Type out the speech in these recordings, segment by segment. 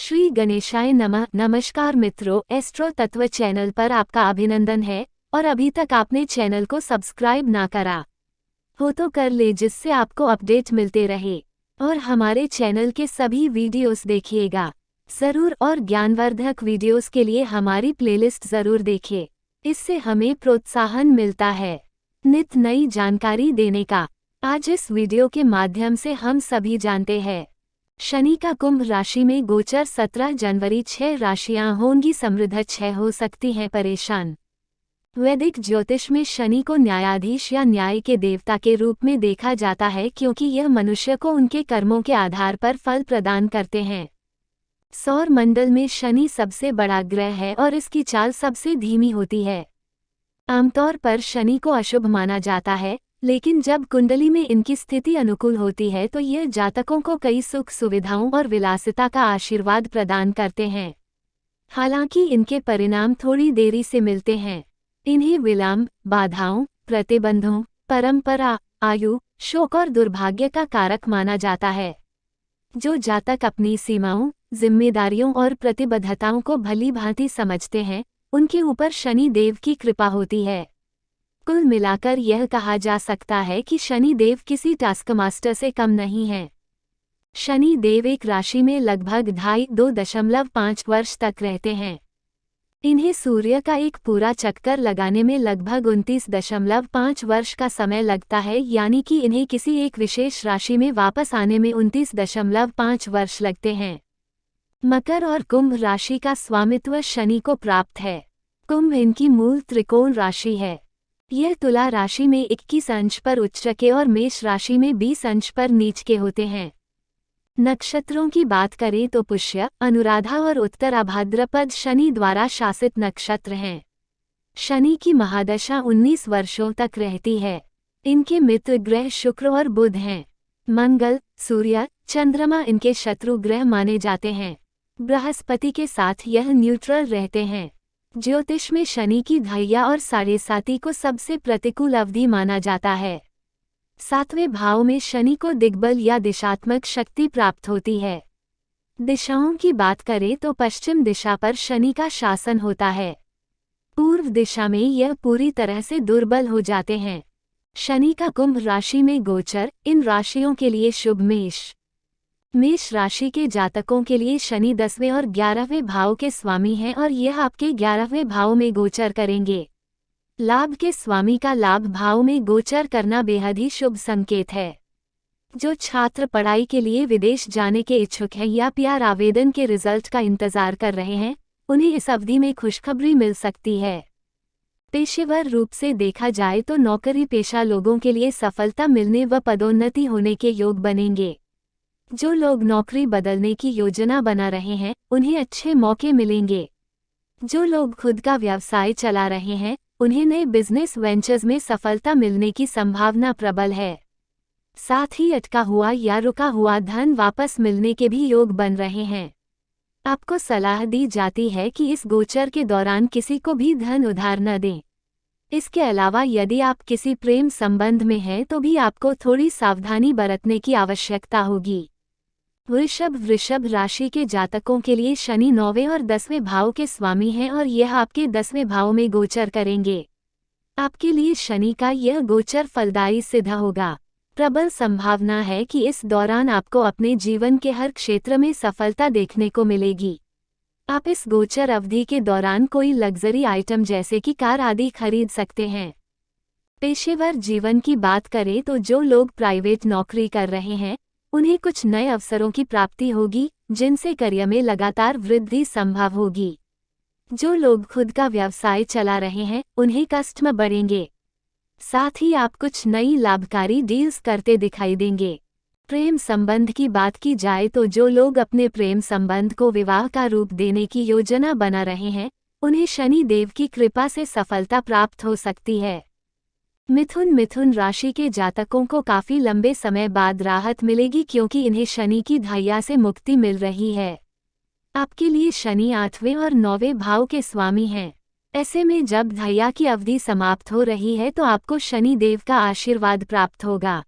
श्री गणेशाय नमः। नमस्कार मित्रों, एस्ट्रो तत्व चैनल पर आपका अभिनंदन है और अभी तक आपने चैनल को सब्सक्राइब ना करा हो तो कर ले, जिससे आपको अपडेट मिलते रहे और हमारे चैनल के सभी वीडियोस देखिएगा जरूर और ज्ञानवर्धक वीडियोस के लिए हमारी प्लेलिस्ट जरूर देखें। इससे हमें प्रोत्साहन मिलता है नित नई जानकारी देने का। आज इस वीडियो के माध्यम से हम सभी जानते हैं शनि का कुंभ राशि में गोचर 17 जनवरी। 6 राशियां होंगी समृद्ध, 6 हो सकती हैं परेशान। वैदिक ज्योतिष में शनि को न्यायाधीश या न्याय के देवता के रूप में देखा जाता है, क्योंकि यह मनुष्य को उनके कर्मों के आधार पर फल प्रदान करते हैं। सौर मंडल में शनि सबसे बड़ा ग्रह है और इसकी चाल सबसे धीमी होती है। आमतौर पर शनि को अशुभ माना जाता है, लेकिन जब कुंडली में इनकी स्थिति अनुकूल होती है तो यह जातकों को कई सुख सुविधाओं और विलासिता का आशीर्वाद प्रदान करते हैं। हालांकि इनके परिणाम थोड़ी देरी से मिलते हैं। इन्हें विलंब, बाधाओं, प्रतिबंधों, परंपरा, आयु, शोक और दुर्भाग्य का कारक माना जाता है। जो जातक अपनी सीमाओं, जिम्मेदारियों और प्रतिबद्धताओं को भली भांति समझते हैं, उनके ऊपर शनि देव की कृपा होती है। कुल मिलाकर यह कहा जा सकता है कि शनि देव किसी टास्क मास्टर से कम नहीं है। शनि देव एक राशि में लगभग 2.5 वर्ष तक रहते हैं। इन्हें सूर्य का एक पूरा चक्कर लगाने में लगभग 29.5 वर्ष का समय लगता है, यानी कि इन्हें किसी एक विशेष राशि में वापस आने में 29.5 वर्ष लगते हैं। मकर और कुंभ राशि का स्वामित्व शनि को प्राप्त है। कुंभ इनकी मूल त्रिकोण राशि है। यह तुला राशि में 21 अंश पर उच्च के और मेष राशि में 20 अंश पर नीच के होते हैं। नक्षत्रों की बात करें तो पुष्य, अनुराधा और उत्तरा भाद्रपद शनि द्वारा शासित नक्षत्र हैं। शनि की महादशा 19 वर्षों तक रहती है। इनके मित्र ग्रह शुक्र और बुध हैं। मंगल, सूर्य, चंद्रमा इनके शत्रु ग्रह माने जाते हैं। बृहस्पति के साथ यह न्यूट्रल रहते हैं। ज्योतिष में शनि की ढैया और 7.5 को सबसे प्रतिकूल अवधि माना जाता है। 7वें भाव में शनि को दिग्बल या दिशात्मक शक्ति प्राप्त होती है। दिशाओं की बात करें तो पश्चिम दिशा पर शनि का शासन होता है। पूर्व दिशा में यह पूरी तरह से दुर्बल हो जाते हैं। शनि का कुंभ राशि में गोचर इन राशियों के लिए शुभ। मेष राशि के जातकों के लिए शनि 10वें और 11वें भाव के स्वामी हैं और यह आपके 11वें भाव में गोचर करेंगे। लाभ के स्वामी का लाभ भाव में गोचर करना बेहद ही शुभ संकेत है। जो छात्र पढ़ाई के लिए विदेश जाने के इच्छुक हैं या पीआर आवेदन के रिजल्ट का इंतजार कर रहे हैं, उन्हें इस अवधि में खुशखबरी मिल सकती है। पेशेवर रूप से देखा जाए तो नौकरी पेशा लोगों के लिए सफलता मिलने व पदोन्नति होने के योग बनेंगे। जो लोग नौकरी बदलने की योजना बना रहे हैं, उन्हें अच्छे मौके मिलेंगे। जो लोग खुद का व्यवसाय चला रहे हैं, उन्हें नए बिजनेस वेंचर्स में सफलता मिलने की संभावना प्रबल है। साथ ही अटका हुआ या रुका हुआ धन वापस मिलने के भी योग बन रहे हैं। आपको सलाह दी जाती है कि इस गोचर के दौरान किसी को भी धन उधार न दें। इसके अलावा यदि आप किसी प्रेम संबंध में हैं तो भी आपको थोड़ी सावधानी बरतने की आवश्यकता होगी। वृषभ राशि के जातकों के लिए शनि 9वें और 10वें भाव के स्वामी हैं और यह आपके 10वें भाव में गोचर करेंगे। आपके लिए शनि का यह गोचर फलदायी सिद्ध होगा। प्रबल संभावना है कि इस दौरान आपको अपने जीवन के हर क्षेत्र में सफलता देखने को मिलेगी। आप इस गोचर अवधि के दौरान कोई लग्जरी आइटम जैसे कि कार आदि खरीद सकते हैं। पेशेवर जीवन की बात करें तो जो लोग प्राइवेट नौकरी कर रहे हैं, उन्हें कुछ नए अवसरों की प्राप्ति होगी, जिनसे करियर में लगातार वृद्धि संभव होगी। जो लोग खुद का व्यवसाय चला रहे हैं, उन्हें कस्टमर बढ़ेंगे। साथ ही आप कुछ नई लाभकारी डील्स करते दिखाई देंगे। प्रेम संबंध की बात की जाए तो जो लोग अपने प्रेम संबंध को विवाह का रूप देने की योजना बना रहे हैं, उन्हें शनि देव की कृपा से सफलता प्राप्त हो सकती है। मिथुन राशि के जातकों को काफी लंबे समय बाद राहत मिलेगी, क्योंकि इन्हें शनि की ढैया से मुक्ति मिल रही है। आपके लिए शनि 8वें और 9वें भाव के स्वामी हैं। ऐसे में जब ढैया की अवधि समाप्त हो रही है तो आपको शनि देव का आशीर्वाद प्राप्त होगा।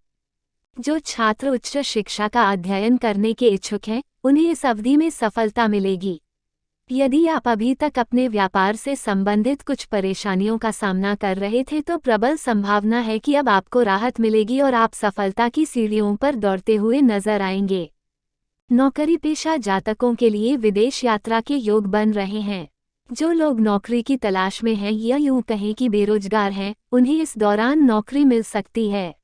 जो छात्र उच्च शिक्षा का अध्ययन करने के इच्छुक हैं, उन्हें इस अवधि में सफलता मिलेगी। यदि आप अभी तक अपने व्यापार से संबंधित कुछ परेशानियों का सामना कर रहे थे तो प्रबल संभावना है कि अब आपको राहत मिलेगी और आप सफलता की सीढ़ियों पर दौड़ते हुए नजर आएंगे। नौकरी पेशा जातकों के लिए विदेश यात्रा के योग बन रहे हैं। जो लोग नौकरी की तलाश में हैं या यूं कहें कि बेरोजगार हैं, उन्हें इस दौरान नौकरी मिल सकती है।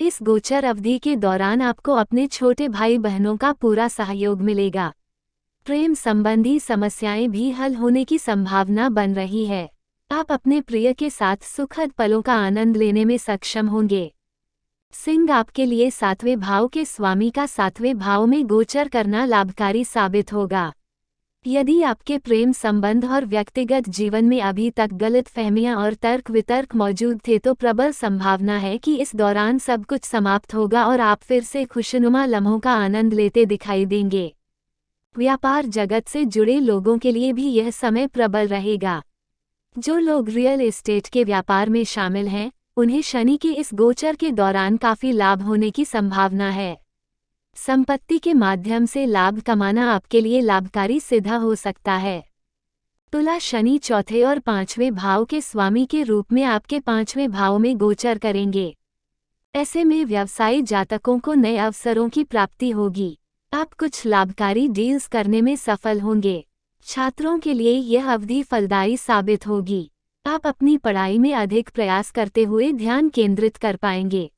इस गोचर अवधि के दौरान आपको अपने छोटे भाई बहनों का पूरा सहयोग मिलेगा। प्रेम संबंधी समस्याएं भी हल होने की संभावना बन रही है। आप अपने प्रिय के साथ सुखद पलों का आनंद लेने में सक्षम होंगे। सिंह आपके लिए 7वें भाव के स्वामी का 7वें भाव में गोचर करना लाभकारी साबित होगा। यदि आपके प्रेम संबंध और व्यक्तिगत जीवन में अभी तक गलतफहमियां और तर्क वितर्क मौजूद थे तो प्रबल संभावना है कि इस दौरान सब कुछ समाप्त होगा और आप फिर से खुशनुमा लम्हों का आनंद लेते दिखाई देंगे। व्यापार जगत से जुड़े लोगों के लिए भी यह समय प्रबल रहेगा। जो लोग रियल एस्टेट के व्यापार में शामिल हैं, उन्हें शनि के इस गोचर के दौरान काफी लाभ होने की संभावना है। संपत्ति के माध्यम से लाभ कमाना आपके लिए लाभकारी सिद्ध हो सकता है। तुला शनि चौथे और 5वें भाव के स्वामी के रूप में आपके 5वें भाव में गोचर करेंगे। ऐसे में व्यवसायी जातकों को नए अवसरों की प्राप्ति होगी। आप कुछ लाभकारी डील्स करने में सफल होंगे। छात्रों के लिए यह अवधि फलदायी साबित होगी। आप अपनी पढ़ाई में अधिक प्रयास करते हुए ध्यान केंद्रित कर पाएंगे।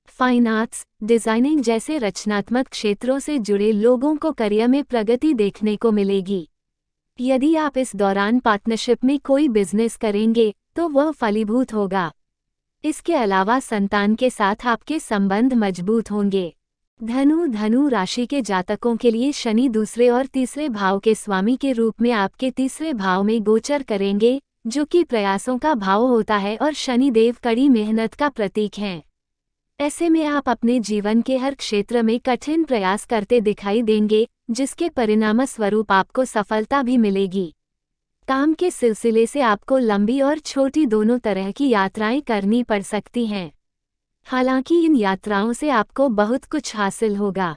फाइन आर्ट्स, डिजाइनिंग जैसे रचनात्मक क्षेत्रों से जुड़े लोगों को करियर में प्रगति देखने को मिलेगी। यदि आप इस दौरान पार्टनरशिप में कोई बिजनेस करेंगे तो वह फलीभूत होगा। इसके अलावा संतान के साथ आपके संबंध मजबूत होंगे। धनु राशि के जातकों के लिए शनि दूसरे और तीसरे भाव के स्वामी के रूप में आपके तीसरे भाव में गोचर करेंगे, जो कि प्रयासों का भाव होता है और शनिदेव कड़ी मेहनत का प्रतीक हैं। ऐसे में आप अपने जीवन के हर क्षेत्र में कठिन प्रयास करते दिखाई देंगे, जिसके परिणाम स्वरूप आपको सफलता भी मिलेगी। काम के सिलसिले से आपको लंबी और छोटी दोनों तरह की यात्राएं करनी पड़ सकती हैं। हालांकि इन यात्राओं से आपको बहुत कुछ हासिल होगा।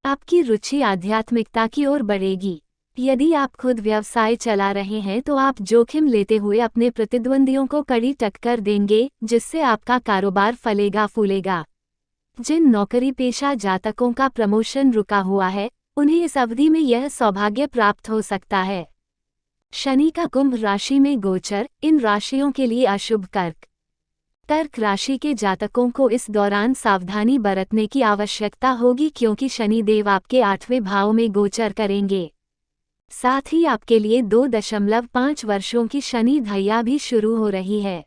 आपकी रुचि आध्यात्मिकता की ओर बढ़ेगी। यदि आप खुद व्यवसाय चला रहे हैं तो आप जोखिम लेते हुए अपने प्रतिद्वंदियों को कड़ी टक्कर देंगे, जिससे आपका कारोबार फलेगा फूलेगा। जिन नौकरी पेशा जातकों का प्रमोशन रुका हुआ है, उन्हें इस अवधि में यह सौभाग्य प्राप्त हो सकता है। शनि का कुंभ राशि में गोचर इन राशियों के लिए अशुभ। कर्क राशि के जातकों को इस दौरान सावधानी बरतने की आवश्यकता होगी, क्योंकि शनिदेव आपके 8वें भाव में गोचर करेंगे। साथ ही आपके लिए 2.5 वर्षों की शनि ढैया भी शुरू हो रही है।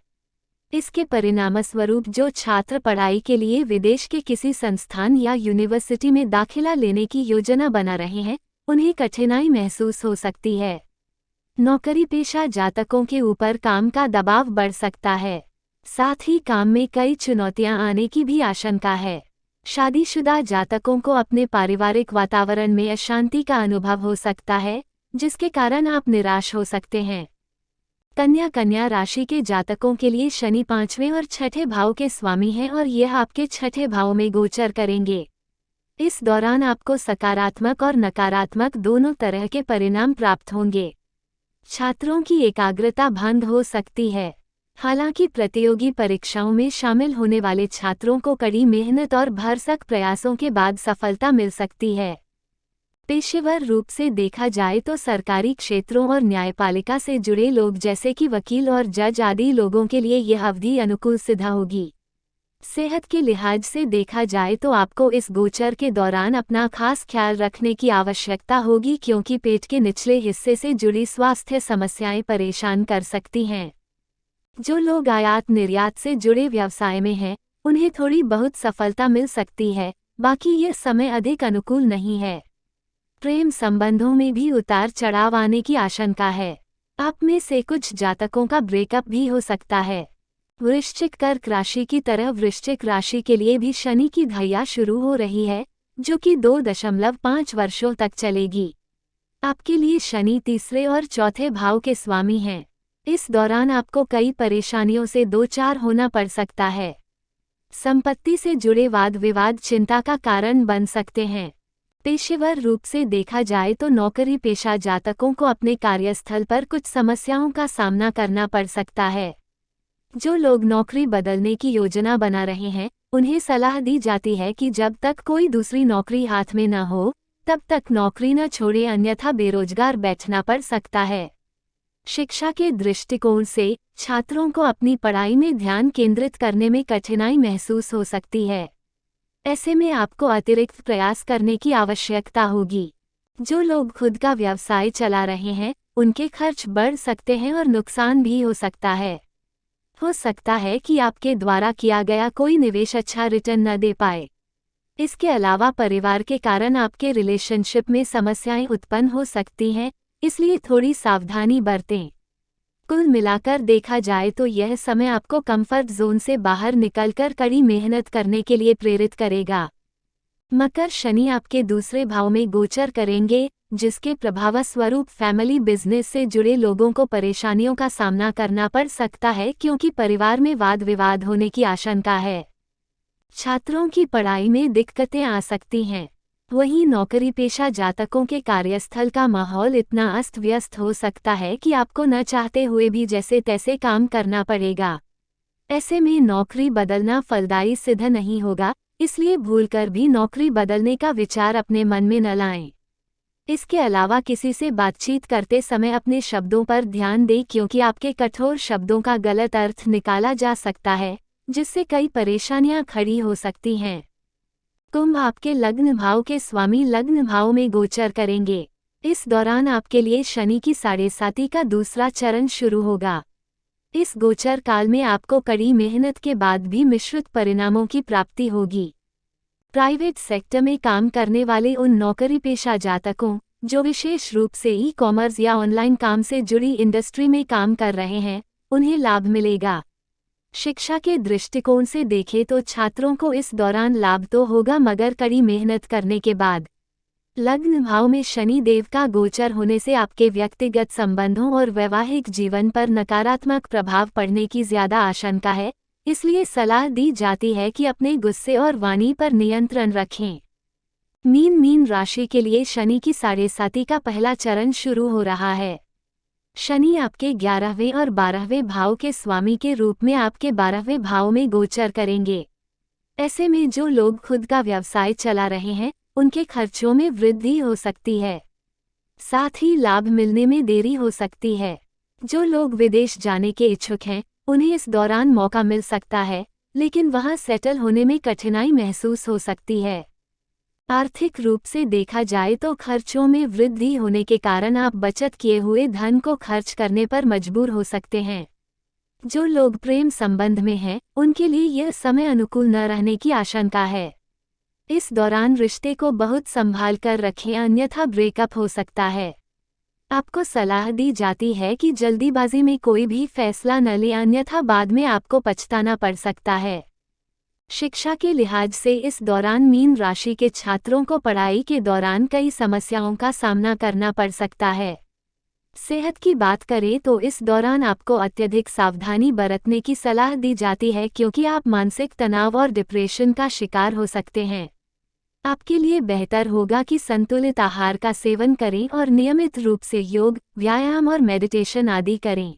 इसके परिणामस्वरूप जो छात्र पढ़ाई के लिए विदेश के किसी संस्थान या यूनिवर्सिटी में दाखिला लेने की योजना बना रहे हैं, उन्हें कठिनाई महसूस हो सकती है। नौकरी पेशा जातकों के ऊपर काम का दबाव बढ़ सकता है। साथ ही काम में कई चुनौतियां आने की भी आशंका है। शादीशुदा जातकों को अपने पारिवारिक वातावरण में अशांति का अनुभव हो सकता है, जिसके कारण आप निराश हो सकते हैं। कन्या राशि के जातकों के लिए शनि 5वें और 6ठे भाव के स्वामी हैं और यह आपके 6ठे भाव में गोचर करेंगे। इस दौरान आपको सकारात्मक और नकारात्मक दोनों तरह के परिणाम प्राप्त होंगे। छात्रों की एकाग्रता भंग हो सकती है। हालांकि प्रतियोगी परीक्षाओं में शामिल होने वाले छात्रों को कड़ी मेहनत और भरसक प्रयासों के बाद सफलता मिल सकती है। पेशेवर रूप से देखा जाए तो सरकारी क्षेत्रों और न्यायपालिका से जुड़े लोग जैसे कि वकील और जज आदि लोगों के लिए यह अवधि अनुकूल सिद्ध होगी। सेहत के लिहाज से देखा जाए तो आपको इस गोचर के दौरान अपना खास ख्याल रखने की आवश्यकता होगी, क्योंकि पेट के निचले हिस्से से जुड़ी स्वास्थ्य समस्याएं परेशान कर सकती हैं। जो लोग आयात निर्यात से जुड़े व्यवसाय में हैं, उन्हें थोड़ी बहुत सफलता मिल सकती है, बाकी यह समय अधिक अनुकूल नहीं है। प्रेम संबंधों में भी उतार चढ़ाव आने की आशंका है। आप में से कुछ जातकों का ब्रेकअप भी हो सकता है। वृश्चिक कर्क राशि की तरह वृश्चिक राशि के लिए भी शनि की ढैया शुरू हो रही है, जो कि 2.5 वर्षों तक चलेगी। आपके लिए शनि तीसरे और चौथे भाव के स्वामी हैं। इस दौरान आपको कई परेशानियों से दो चार होना पड़ सकता है। संपत्ति से जुड़े वाद विवाद चिंता का कारण बन सकते हैं। पेशेवर रूप से देखा जाए तो नौकरी पेशा जातकों को अपने कार्यस्थल पर कुछ समस्याओं का सामना करना पड़ सकता है। जो लोग नौकरी बदलने की योजना बना रहे हैं, उन्हें सलाह दी जाती है कि जब तक कोई दूसरी नौकरी हाथ में न हो, तब तक नौकरी न छोड़े, अन्यथा बेरोजगार बैठना पड़ सकता है। शिक्षा के दृष्टिकोण से छात्रों को अपनी पढ़ाई में ध्यान केंद्रित करने में कठिनाई महसूस हो सकती है। ऐसे में आपको अतिरिक्त प्रयास करने की आवश्यकता होगी। जो लोग खुद का व्यवसाय चला रहे हैं, उनके खर्च बढ़ सकते हैं और नुकसान भी हो सकता है। हो सकता है कि आपके द्वारा किया गया कोई निवेश अच्छा रिटर्न न दे पाए। इसके अलावा परिवार के कारण आपके रिलेशनशिप में समस्याएं उत्पन्न हो सकती हैं, इसलिए थोड़ी सावधानी बरतें। कुल मिलाकर देखा जाए तो यह समय आपको कंफर्ट जोन से बाहर निकलकर कड़ी मेहनत करने के लिए प्रेरित करेगा। मकर शनि आपके दूसरे भाव में गोचर करेंगे, जिसके प्रभावस्वरूप फैमिली बिजनेस से जुड़े लोगों को परेशानियों का सामना करना पड़ सकता है, क्योंकि परिवार में वाद विवाद होने की आशंका है। छात्रों की पढ़ाई में दिक्कतें आ सकती हैं। वहीं नौकरी पेशा जातकों के कार्यस्थल का माहौल इतना अस्त व्यस्त हो सकता है कि आपको न चाहते हुए भी जैसे तैसे काम करना पड़ेगा। ऐसे में नौकरी बदलना फलदायी सिद्ध नहीं होगा, इसलिए भूलकर भी नौकरी बदलने का विचार अपने मन में न लाएं। इसके अलावा किसी से बातचीत करते समय अपने शब्दों पर ध्यान दें, क्योंकि आपके कठोर शब्दों का गलत अर्थ निकाला जा सकता है, जिससे कई परेशानियां खड़ी हो सकती हैं। कुंभ आपके लग्न भाव के स्वामी लग्न भाव में गोचर करेंगे। इस दौरान आपके लिए शनि की 7.5 का दूसरा चरण शुरू होगा। इस गोचर काल में आपको कड़ी मेहनत के बाद भी मिश्रित परिणामों की प्राप्ति होगी। प्राइवेट सेक्टर में काम करने वाले उन नौकरी पेशा जातकों, जो विशेष रूप से ई-कॉमर्स या ऑनलाइन काम से जुड़ी इंडस्ट्री में काम कर रहे हैं, उन्हें लाभ मिलेगा। शिक्षा के दृष्टिकोण से देखें तो छात्रों को इस दौरान लाभ तो होगा, मगर कड़ी मेहनत करने के बाद। लग्न भाव में शनि देव का गोचर होने से आपके व्यक्तिगत संबंधों और वैवाहिक जीवन पर नकारात्मक प्रभाव पड़ने की ज्यादा आशंका है, इसलिए सलाह दी जाती है कि अपने गुस्से और वाणी पर नियंत्रण रखें। मीन राशि के लिए शनि की 7.5 का पहला चरण शुरू हो रहा है। शनि आपके 11वें और 12वें भाव के स्वामी के रूप में आपके 12वें भाव में गोचर करेंगे। ऐसे में जो लोग खुद का व्यवसाय चला रहे हैं, उनके खर्चों में वृद्धि हो सकती है। साथ ही लाभ मिलने में देरी हो सकती है। जो लोग विदेश जाने के इच्छुक हैं, उन्हें इस दौरान मौका मिल सकता है, लेकिन वहां सेटल होने में कठिनाई महसूस हो सकती है। आर्थिक रूप से देखा जाए तो खर्चों में वृद्धि होने के कारण आप बचत किए हुए धन को खर्च करने पर मजबूर हो सकते हैं। जो लोग प्रेम संबंध में हैं, उनके लिए यह समय अनुकूल न रहने की आशंका है। इस दौरान रिश्ते को बहुत संभाल कर रखें, अन्यथा ब्रेकअप हो सकता है। आपको सलाह दी जाती है कि जल्दीबाजी में कोई भी फैसला न लें, अन्यथा बाद में आपको पछताना पड़ सकता है। शिक्षा के लिहाज से इस दौरान मीन राशि के छात्रों को पढ़ाई के दौरान कई समस्याओं का सामना करना पड़ सकता है। सेहत की बात करें तो इस दौरान आपको अत्यधिक सावधानी बरतने की सलाह दी जाती है, क्योंकि आप मानसिक तनाव और डिप्रेशन का शिकार हो सकते हैं। आपके लिए बेहतर होगा कि संतुलित आहार का सेवन करें और नियमित रूप से योग, व्यायाम और मेडिटेशन आदि करें।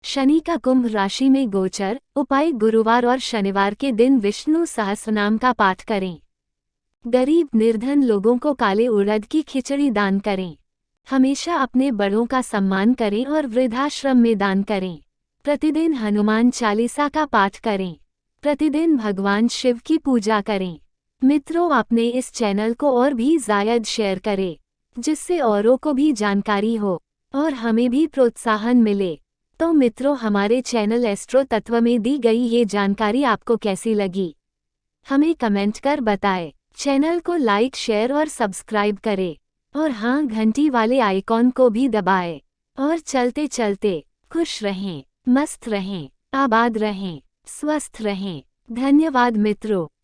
शनि का कुंभ राशि में गोचर। उपाय: गुरुवार और शनिवार के दिन विष्णु सहस्रनाम का पाठ करें। गरीब निर्धन लोगों को काले उड़द की खिचड़ी दान करें। हमेशा अपने बड़ों का सम्मान करें और वृद्धाश्रम में दान करें। प्रतिदिन हनुमान चालीसा का पाठ करें। प्रतिदिन भगवान शिव की पूजा करें। मित्रों, अपने इस चैनल को और भी ज़्यादा शेयर करें, जिससे औरों को भी जानकारी हो और हमें भी प्रोत्साहन मिले। तो मित्रों, हमारे चैनल एस्ट्रो तत्व में दी गई ये जानकारी आपको कैसी लगी, हमें कमेंट कर बताएं। चैनल को लाइक, शेयर और सब्सक्राइब करें, और हाँ, घंटी वाले आइकॉन को भी दबाएं। और चलते चलते खुश रहें, मस्त रहें, आबाद रहें, स्वस्थ रहें। धन्यवाद मित्रों।